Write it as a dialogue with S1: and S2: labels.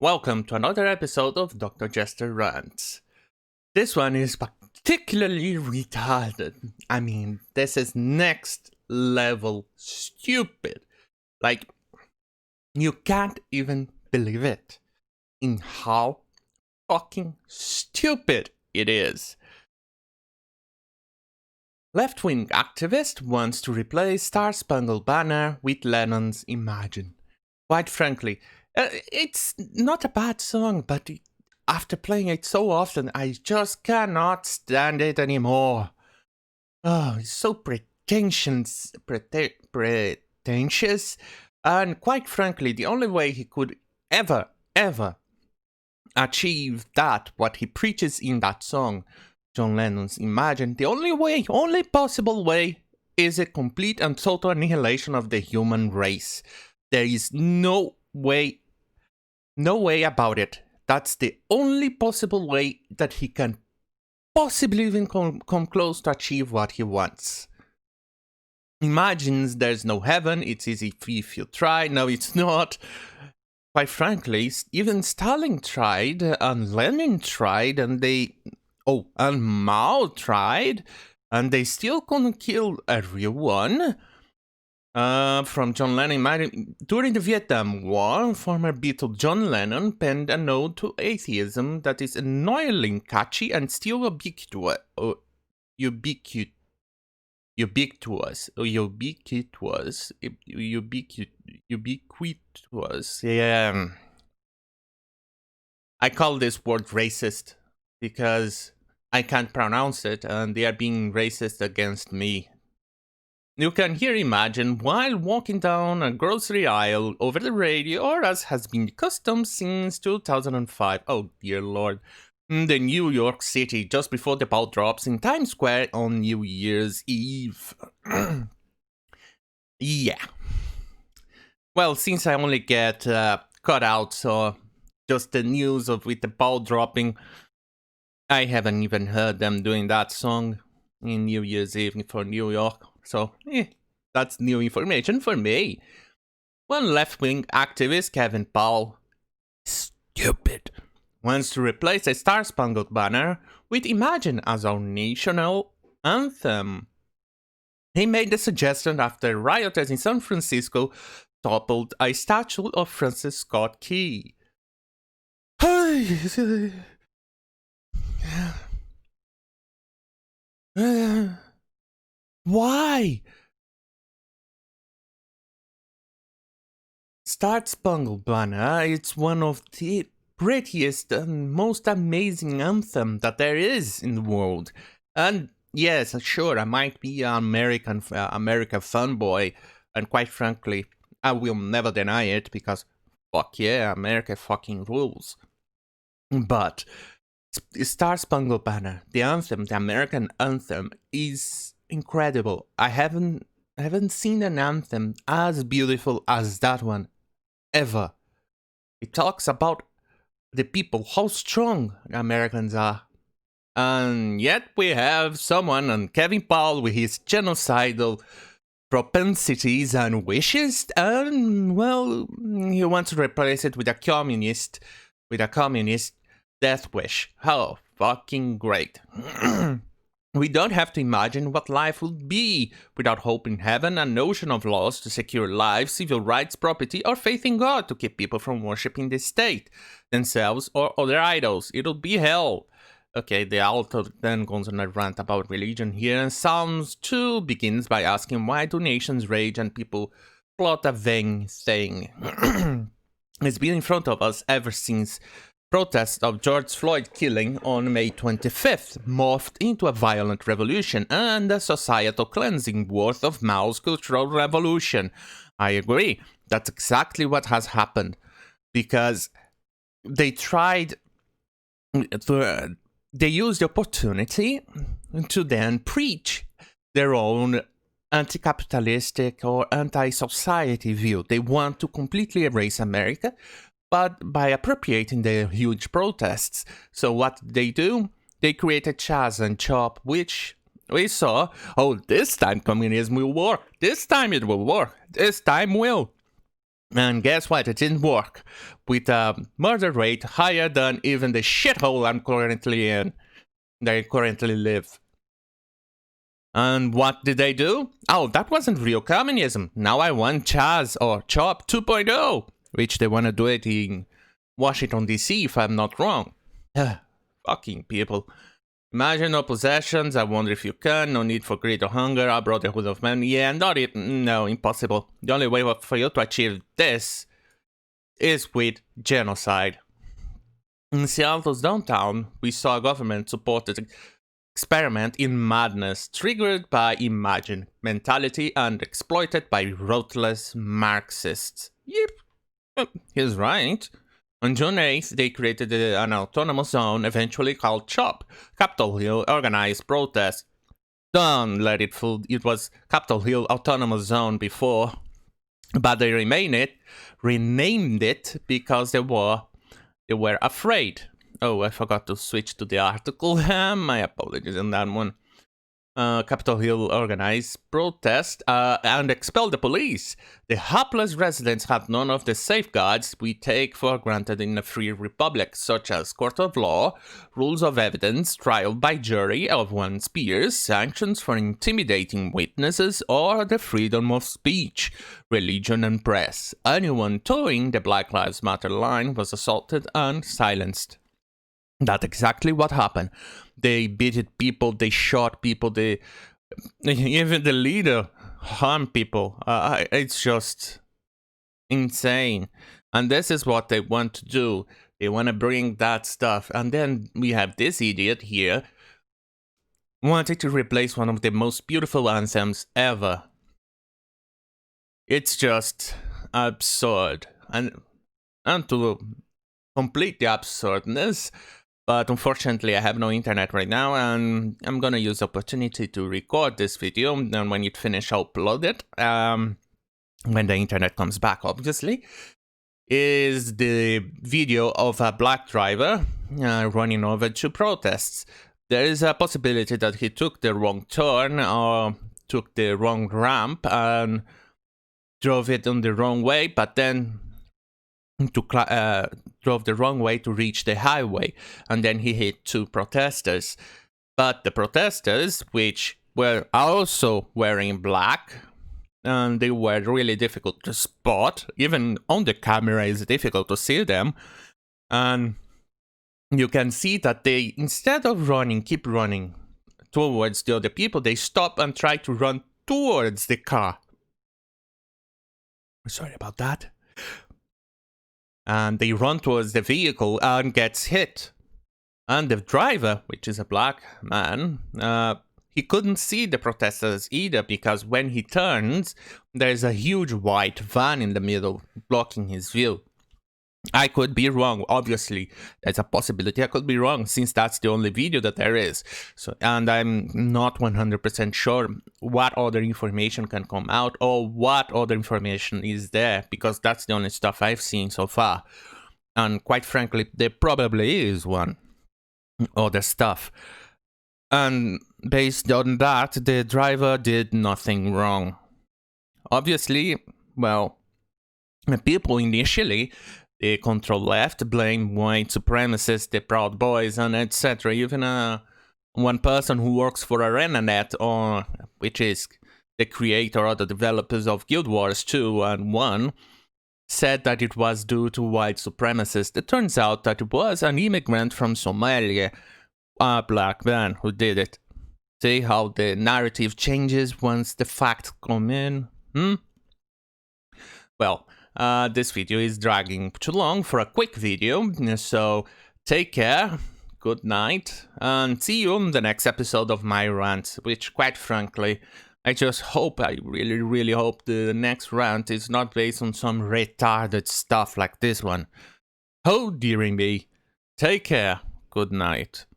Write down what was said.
S1: Welcome to another episode of Dr. Jester Rants. This one is particularly retarded. I mean, this is next level stupid. Like, you can't even believe it in how fucking stupid it is. Left-wing activist wants to replace Star Spangled Banner with Lennon's Imagine. Quite frankly, it's not a bad song, but after playing it so often, I just cannot stand it anymore. Oh, it's so pretentious, and quite frankly, the only way he could ever achieve that, what he preaches in that song, John Lennon's Imagine, the only possible way is a complete and total annihilation of the human race. There is no way about it. That's the only possible way that he can possibly even come close to achieve what he wants. Imagines there's no heaven, it's easy if you try. No, it's not. Quite frankly, even Stalin tried, and Lenin tried, and and Mao tried, and they still couldn't kill everyone. From John Lennon Imagine. During the Vietnam War, former Beatle John Lennon penned a node to atheism that is annoyingly catchy and still ubiquitous. Yeah. I call this word racist because I can't pronounce it and they are being racist against me. You can hear Imagine while walking down a grocery aisle over the radio, or as has been custom since 2005. Oh dear lord. The New York City, just before the ball drops in Times Square on New Year's Eve. Yeah. Well, since I only get cut out, so just the news of with the ball dropping, I haven't even heard them doing that song in New Year's Eve for New York. So, that's new information for me. One left-wing activist, Kevin Powell, stupid, wants to replace a Star Spangled Banner with Imagine as our national anthem. He made the suggestion after rioters in San Francisco toppled a statue of Francis Scott Key. Why? Star Spangled Banner, it's one of the prettiest and most amazing anthem that there is in the world. And yes, sure, I might be an America fanboy, and quite frankly, I will never deny it because fuck yeah, America fucking rules. But Star Spangled Banner, the anthem, the American anthem, is incredible. I haven't seen an anthem as beautiful as that one ever. It talks about the people, how strong Americans are. And yet we have someone on Kevin Powell with his genocidal propensities and wishes, and well, he wants to replace it with a communist death wish. How fucking great. We don't have to imagine what life would be without hope in heaven, a notion of laws to secure life, civil rights, property, or faith in God to keep people from worshipping the state, themselves, or other idols. It'll be hell. Okay, the author then goes on a rant about religion here, and Psalms 2 begins by asking why do nations rage and people plot a vain thing. It's been in front of us ever since protests of George Floyd killing on May 25th morphed into a violent revolution and a societal cleansing worth of Mao's Cultural Revolution. I agree. That's exactly what has happened. Because they used the opportunity to then preach their own anti-capitalistic or anti-society view. They want to completely erase America, but by appropriating the huge protests. So what they do? They create a Chaz and Chop, which we saw, oh, this time communism will work. This time it will work. This time will. And guess what? It didn't work. With a murder rate higher than even the shithole I'm currently in. They currently live. And what did they do? Oh, that wasn't real communism. Now I want Chaz or Chop 2.0, which they want to do it in Washington, D.C., if I'm not wrong. Fucking people. Imagine no possessions, I wonder if you can, no need for greed or hunger, a brotherhood of men. Yeah, not it. No, impossible. The only way for you to achieve this is with genocide. In Seattle's downtown, we saw a government-supported experiment in madness, triggered by Imagine mentality and exploited by ruthless Marxists. Yep, he's right. On June 8th, they created an autonomous zone, eventually called CHOP, Capitol Hill Organized Protest. Don't let it fool, it was Capitol Hill Autonomous Zone before, but they renamed it because they were afraid. Oh, I forgot to switch to the article. My apologies on that one. Capitol Hill organized protest and expelled the police. The hapless residents had none of the safeguards we take for granted in a free republic, such as court of law, rules of evidence, trial by jury of one's peers, sanctions for intimidating witnesses, or the freedom of speech, religion, and press. Anyone towing the Black Lives Matter line was assaulted and silenced. That's exactly what happened. They beat people, they shot people, even the leader harmed people. It's just insane. And this is what they want to do. They want to bring that stuff. And then we have this idiot here wanting to replace one of the most beautiful anthems ever. It's just absurd. And to complete the absurdness, but unfortunately I have no internet right now, and I'm gonna use the opportunity to record this video, and when it finishes I'll upload it, when the internet comes back obviously, is the video of a black driver running over to protests. There is a possibility that he took the wrong turn or took the wrong ramp and drove it on the wrong way, but then drove the wrong way to reach the highway, and then he hit two protesters. But the protesters, which were also wearing black, and they were really difficult to spot, even on the camera it's difficult to see them, and you can see that they, instead of keep running towards the other people, they stop and try to run towards the car. Sorry about that. And they run towards the vehicle and gets hit. And the driver, which is a black man, he couldn't see the protesters either, because when he turns, there's a huge white van in the middle blocking his view. I could be wrong, obviously. There's a possibility I could be wrong, since that's the only video that there is. And I'm not 100% sure what other information can come out, or what other information is there, because that's the only stuff I've seen so far. And quite frankly, there probably is one other stuff. And based on that, the driver did nothing wrong. Obviously, well, people initially, the CTRL-Left blame white supremacists, the Proud Boys, and etc. Even one person who works for ArenaNet, which is the creator or the developers of Guild Wars 2 and 1, said that it was due to white supremacists. It turns out that it was an immigrant from Somalia, a black man, who did it. See how the narrative changes once the facts come in? Well, this video is dragging too long for a quick video, so take care, good night, and see you on the next episode of my rant, which quite frankly, I really hope the next rant is not based on some retarded stuff like this one. Oh dearie me, take care, good night.